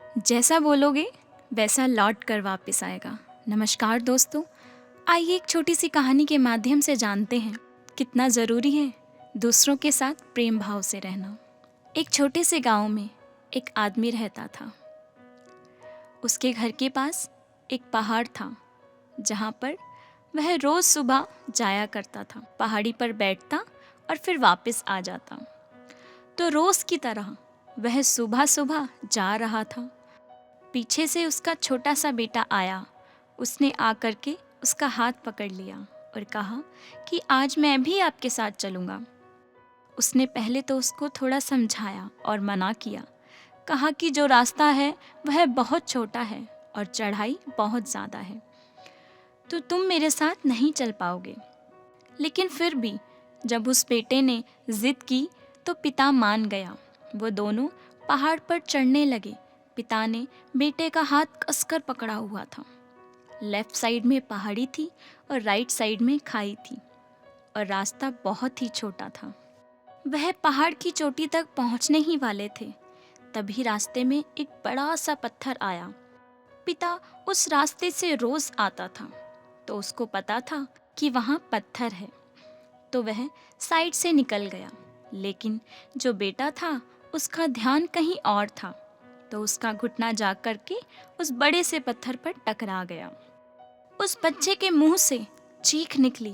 जैसा बोलोगे वैसा लौट कर वापस आएगा। नमस्कार दोस्तों, आइए एक छोटी सी कहानी के माध्यम से जानते हैं कितना ज़रूरी है दूसरों के साथ प्रेम भाव से रहना। एक छोटे से गांव में एक आदमी रहता था। उसके घर के पास एक पहाड़ था जहाँ पर वह रोज़ सुबह जाया करता था। पहाड़ी पर बैठता और फिर वापस आ जाता। तो रोज़ की तरह वह सुबह सुबह जा रहा था। पीछे से उसका छोटा सा बेटा आया। उसने आकर के उसका हाथ पकड़ लिया और कहा कि आज मैं भी आपके साथ चलूँगा। उसने पहले तो उसको थोड़ा समझाया और मना किया। कहा कि जो रास्ता है वह बहुत छोटा है और चढ़ाई बहुत ज़्यादा है, तो तुम मेरे साथ नहीं चल पाओगे। लेकिन फिर भी जब उस बेटे ने ज़िद की तो पिता मान गया। वो दोनों पहाड़ पर चढ़ने लगे। पिता ने बेटे का हाथ कसकर पकड़ा हुआ था। लेफ्ट साइड में पहाड़ी थी और राइट साइड में खाई थी और रास्ता बहुत ही छोटा था। वह पहाड़ की चोटी तक पहुंचने ही वाले थे, तभी रास्ते में एक बड़ा सा पत्थर आया। पिता उस रास्ते से रोज आता था, तो उसको पता था कि वहाँ पत्थर है, तो वह साइड से निकल गया। लेकिन जो बेटा था उसका ध्यान कहीं और था, तो उसका घुटना जा करके उस बड़े से पत्थर पर टकरा गया। उस बच्चे के मुंह से चीख निकली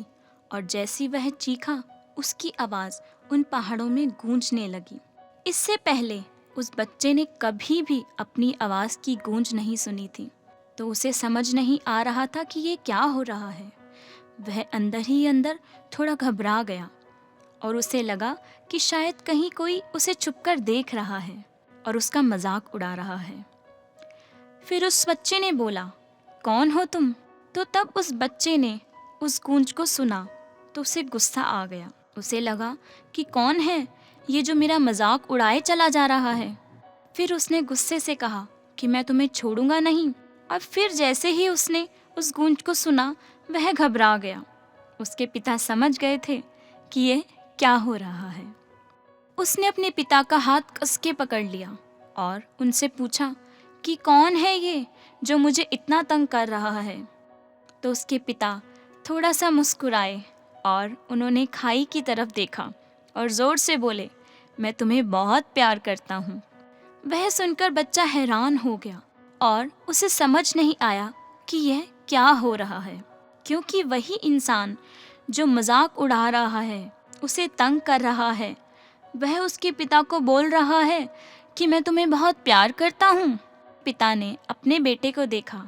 और जैसी वह चीखा उसकी आवाज़ उन पहाड़ों में गूंजने लगी। इससे पहले उस बच्चे ने कभी भी अपनी आवाज़ की गूंज नहीं सुनी थी, तो उसे समझ नहीं आ रहा था कि ये क्या हो रहा है। वह अंदर ही अंदर थोड़ा घबरा गया और उसे लगा कि शायद कहीं कोई उसे छुपकर देख रहा है और उसका मजाक उड़ा रहा है। फिर उस बच्चे ने बोला, कौन हो तुम? तो तब उस बच्चे ने उस गूंज को सुना तो उसे गुस्सा आ गया। उसे लगा कि कौन है ये जो मेरा मजाक उड़ाए चला जा रहा है। फिर उसने गुस्से से कहा कि मैं तुम्हें छोड़ूंगा नहीं। और फिर जैसे ही उसने उस गूंज को सुना वह घबरा गया। उसके पिता समझ गए थे कि ये क्या हो रहा है। उसने अपने पिता का हाथ कस के पकड़ लिया और उनसे पूछा कि कौन है ये जो मुझे इतना तंग कर रहा है। तो उसके पिता थोड़ा सा मुस्कुराए और उन्होंने खाई की तरफ देखा और ज़ोर से बोले, मैं तुम्हें बहुत प्यार करता हूँ। वह सुनकर बच्चा हैरान हो गया और उसे समझ नहीं आया कि यह क्या हो रहा है, क्योंकि वही इंसान जो मजाक उड़ा रहा है, उसे तंग कर रहा है, वह उसके पिता को बोल रहा है कि मैं तुम्हें बहुत प्यार करता हूँ। पिता ने अपने बेटे को देखा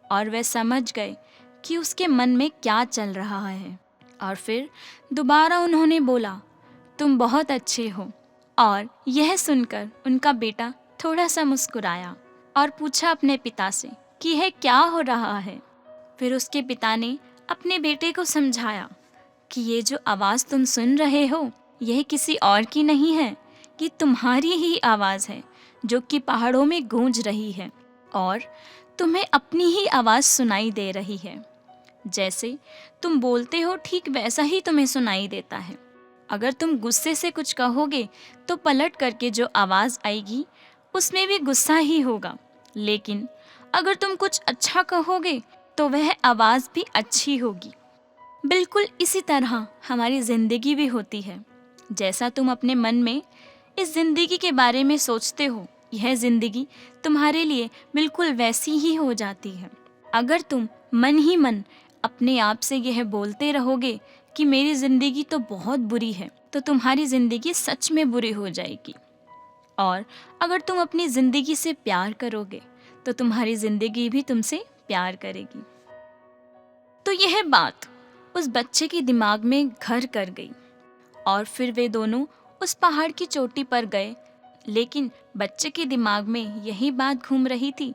और वह समझ गए कि उसके मन में क्या चल रहा है। और फिर दोबारा उन्होंने बोला, तुम बहुत अच्छे हो। और यह सुनकर उनका बेटा थोड़ा सा मुस्कुराया और पूछा अपने पिता से कि यह क्या हो रहा है। फिर उसके पिता ने अपने बेटे को समझाया कि ये जो आवाज़ तुम सुन रहे हो यह किसी और की नहीं है, कि तुम्हारी ही आवाज़ है जो कि पहाड़ों में गूंज रही है और तुम्हें अपनी ही आवाज़ सुनाई दे रही है। जैसे तुम बोलते हो ठीक वैसा ही तुम्हें सुनाई देता है। अगर तुम गुस्से से कुछ कहोगे तो पलट करके जो आवाज़ आएगी उसमें भी गुस्सा ही होगा, लेकिन अगर तुम कुछ अच्छा कहोगे तो वह आवाज़ भी अच्छी होगी। बिल्कुल इसी तरह हमारी ज़िंदगी भी होती है। जैसा तुम अपने मन में इस ज़िंदगी के बारे में सोचते हो, यह ज़िंदगी तुम्हारे लिए बिल्कुल वैसी ही हो जाती है। अगर तुम मन ही मन अपने आप से यह बोलते रहोगे कि मेरी ज़िंदगी तो बहुत बुरी है, तो तुम्हारी ज़िंदगी सच में बुरी हो जाएगी। और अगर तुम अपनी ज़िंदगी से प्यार करोगे तो तुम्हारी ज़िंदगी भी तुमसे प्यार करेगी। तो यह बात उस बच्चे के दिमाग में घर कर गई और फिर वे दोनों उस पहाड़ की चोटी पर गए। लेकिन बच्चे के दिमाग में यही बात घूम रही थी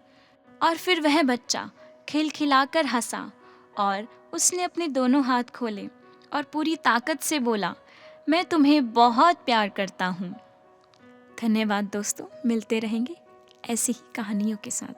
और फिर वह बच्चा खिलखिलाकर हंसा और उसने अपने दोनों हाथ खोले और पूरी ताकत से बोला, मैं तुम्हें बहुत प्यार करता हूँ। धन्यवाद दोस्तों, मिलते रहेंगे ऐसी ही कहानियों के साथ।